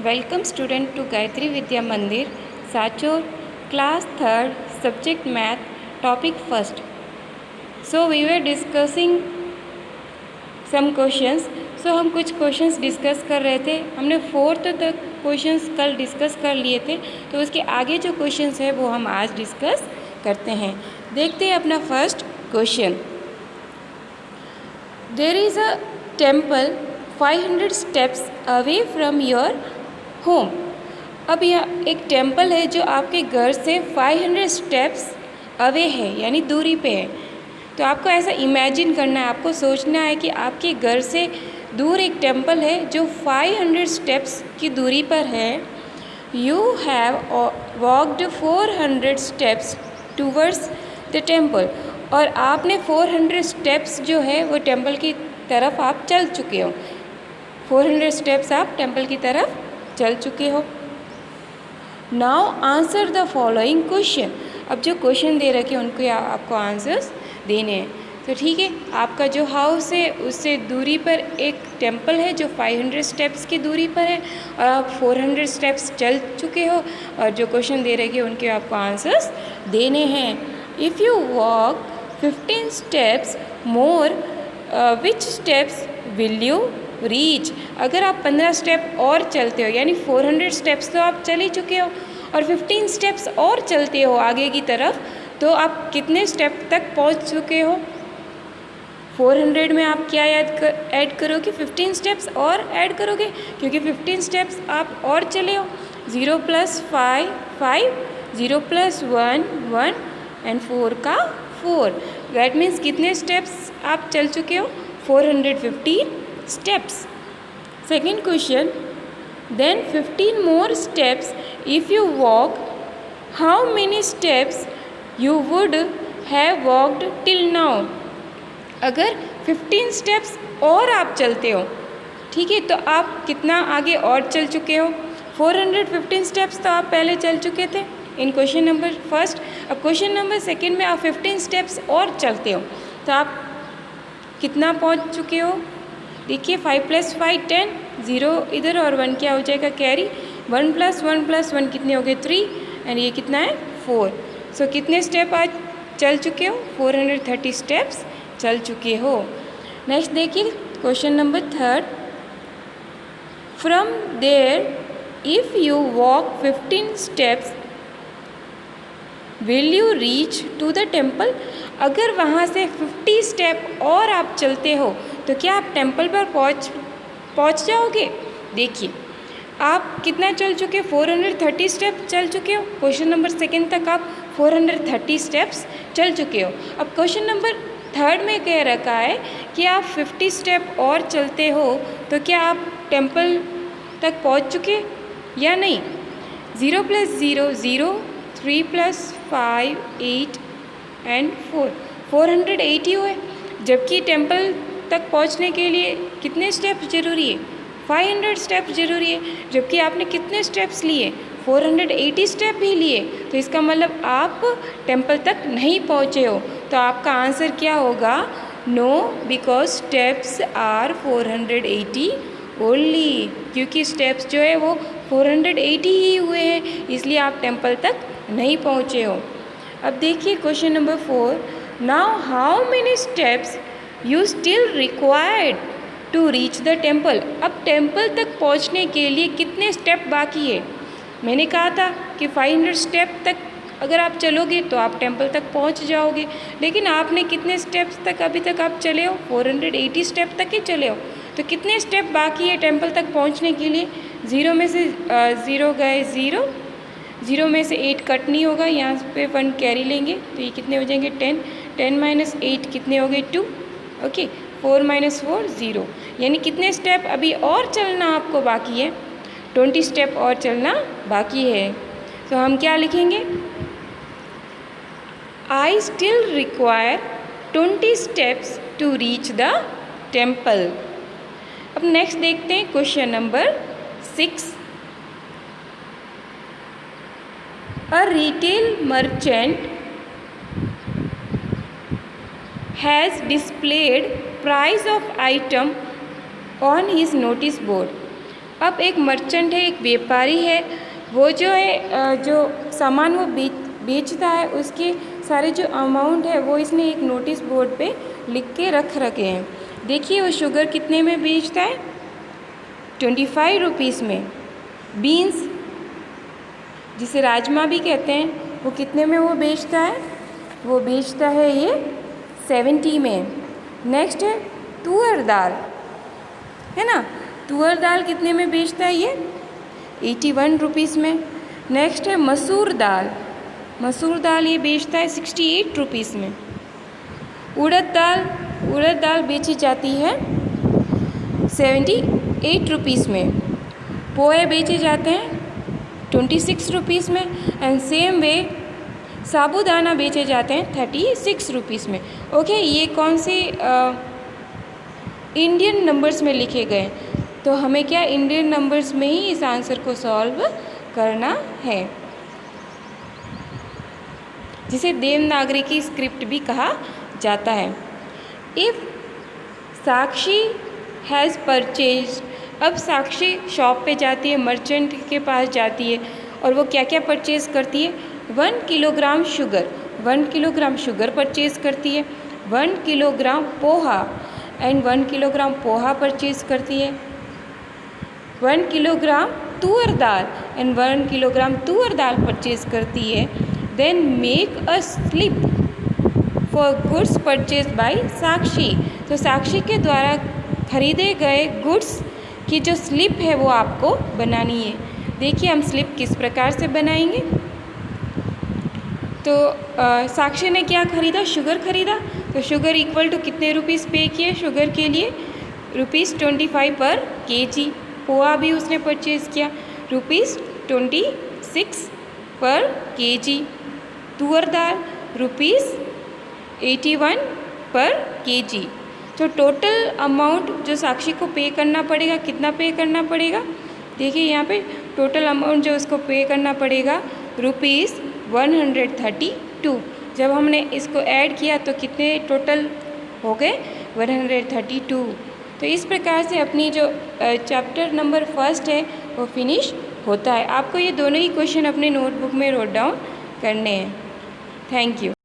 Welcome student to Gayatri Vidya Mandir, Sachor, class 3rd, subject math, topic 1st. So we were discussing some questions. So हम कुछ questions discuss कर रहे थे. हमने 4th तक questions कल डिस्कस कर लिए थे, तो उसके आगे जो क्वेश्चंस है वो हम आज डिस्कस करते हैं. देखते हैं अपना first question. There is a temple 500 steps away from your home. अब यह एक टेम्पल है जो आपके घर से 500 स्टेप्स अवे है, यानी दूरी पे है. तो आपको ऐसा इमेजिन करना है, आपको सोचना है कि आपके घर से दूर एक टेम्पल है जो 500 स्टेप्स की दूरी पर है. You have walked 400 steps towards the temple. और आपने 400 स्टेप्स जो है वो टेम्पल की तरफ आप चल चुके हो. 400 स्टेप्स आप टेम्पल की तरफ चल चुके हो. Now answer the following question. अब जो क्वेश्चन दे रखे हैं उनको आपको आंसर्स देने हैं. तो ठीक है, आपका जो हाउस है उससे दूरी पर एक टेम्पल है जो 500 स्टेप्स की दूरी पर है और आप 400 स्टेप्स चल चुके हो, और जो क्वेश्चन दे रखे हैं उनके आपको आंसर्स देने हैं. If you walk 15 steps more, which steps will you reach. अगर आप 15 स्टेप और चलते हो, यानी 400 स्टेप्स तो आप चल ही चुके हो, और 15 स्टेप्स और चलते हो आगे की तरफ, तो आप कितने स्टेप तक पहुंच चुके हो. 400 में आप क्या ऐड करोगे, 15 स्टेप्स और ऐड करोगे, क्योंकि 15 स्टेप्स आप और चले हो. 0 + 5 5, 0 + 1 1 एंड 4 का 4. दैट मीन्स कितने स्टेप्स आप चल चुके हो, 415 steps. Second question, then 15 more steps if you walk, how many steps you would have walked till now. अगर 15 स्टेप्स और आप चलते हो, ठीक है, तो आप कितना आगे और चल चुके हो. 415 स्टेप्स तो आप पहले चल चुके थे इन क्वेश्चन नंबर फर्स्ट. अब क्वेश्चन नंबर सेकेंड में आप 15 स्टेप्स और चलते हो, तो आप कितना पहुंच चुके हो. देखिए 5 + 5 10, 0 इधर और 1 क्या हो जाएगा, कैरी. 1 + 1 + 1 कितने हो गए, 3, एंड ये कितना है, 4. सो कितने स्टेप आज चल चुके हो, 430 स्टेप्स चल चुके हो. नेक्स्ट देखिए question number 3. From there if you walk 15 steps will you reach to the temple. अगर वहाँ से 50 स्टेप और आप चलते हो तो क्या आप टेम्पल पर पहुँच जाओगे. देखिए आप कितना चल चुके, 430 स्टेप चल चुके हो. क्वेश्चन नंबर सेकेंड तक आप 430 स्टेप्स चल चुके हो. अब क्वेश्चन नंबर 3 में कह रखा है कि आप 50 स्टेप और चलते हो तो क्या आप टेम्पल तक पहुँच चुके या नहीं. 0 + 0 0, 3 + 5 8 एंड 4, 480 हुए. जबकि टेम्पल तक पहुंचने के लिए कितने स्टेप्स ज़रूरी है, 500 स्टेप्स ज़रूरी है. जबकि आपने कितने स्टेप्स लिए, 480 स्टेप ही लिए. तो इसका मतलब आप टेम्पल तक नहीं पहुंचे हो. तो आपका आंसर क्या होगा, no, because steps are 480 only. क्योंकि स्टेप्स जो है वो 480 ही हुए हैं, इसलिए आप टेम्पल तक नहीं पहुँचे हो. अब देखिए question number 4. Now how many steps you still required to reach the temple. अब टेम्पल तक पहुंचने के लिए कितने स्टेप बाकी है. मैंने कहा था कि 500 स्टेप तक अगर आप चलोगे तो आप टेम्पल तक पहुंच जाओगे. लेकिन आपने कितने स्टेप्स तक अभी तक आप चले हो, 480 स्टेप तक ही चले हो. तो कितने स्टेप बाकी है टेम्पल तक पहुंचने के लिए. 0 में से 0 गए 0, 0 में से 8 कट नहीं होगा, यहाँ पे 1 कैरी लेंगे, तो ये कितने हो जाएंगे, 10. 10 - 8 कितने हो गए, 2. ओके, 4 - 4 0. यानी कितने स्टेप अभी और चलना आपको बाकी है, 20 स्टेप और चलना बाकी है. तो हम क्या लिखेंगे, I still require 20 steps to reach the temple. अब नेक्स्ट देखते हैं question number 6. A retail merchant has displayed price of item on his notice board. अब एक मर्चेंट है, एक व्यापारी है, वो जो है जो सामान वो बेचता है, उसके सारे जो अमाउंट है वो इसने एक नोटिस बोर्ड पे लिख के रखे हैं। देखिए वो शुगर कितने में बेचता है, 25 रुपीज़ में। बीन्स जिसे राजमा भी कहते हैं, वो कितने में वो बेचता है, वो बेचता है ये 70 में। नेक्स्ट है तुअर दाल, है ना, तुअर दाल कितने में बेचता है ये, 81 रुपीज़ में। नेक्स्ट है मसूर दाल, मसूर दाल ये बेचता है 68 रुपीज़ में। उड़द दाल बेची जाती है 78 रुपीज़ में। पोहे बेचे जाते हैं 26 रुपीज़ में। एंड सेम वे साबूदाना बेचे जाते हैं 36 रुपीज़ में। ओके, ये कौन से इंडियन नंबर्स में लिखे गए, तो हमें क्या इंडियन नंबर्स में ही इस आंसर को सॉल्व करना है, जिसे देवनागरी स्क्रिप्ट भी कहा जाता है। इफ़ साक्षी हैज़ परचेज, अब साक्षी शॉप पे जाती है, मर्चेंट के पास जाती है, और वो क्या क्या परचेज़ करती है, 1 kilogram sugar, 1 kilogram sugar purchase करती है, 1 kilogram poha and 1 kilogram poha purchase करती है, 1 किलोग्राम तुअर दाल एंड 1 किलोग्राम तुअर दाल परचेज़ करती है। Then make a slip for goods purchase by Sakshi, तो साक्षी के द्वारा खरीदे गए गुड्स की जो स्लिप है वो आपको बनानी है। देखिए हम स्लिप किस प्रकार से बनाएंगे। तो साक्षी ने क्या खरीदा, शुगर खरीदा, तो शुगर इक्वल टू कितने रुपीज़ पे किए शुगर के लिए, ₹25 पर केजी। पोहा भी उसने परचेज़ किया ₹26 पर केजी। तुअर दाल ₹81 पर केजी। तो टोटल अमाउंट जो साक्षी को पे करना पड़ेगा, कितना पे करना पड़ेगा, देखिए यहाँ पे टोटल अमाउंट जो उसको पे करना पड़ेगा ₹132। जब हमने इसको ऐड किया तो कितने टोटल हो गए, 132। तो इस प्रकार से अपनी जो चैप्टर नंबर 1 है वो फिनिश होता है। आपको ये दोनों ही क्वेश्चन अपने नोटबुक में नोट डाउन करने हैं। Thank you.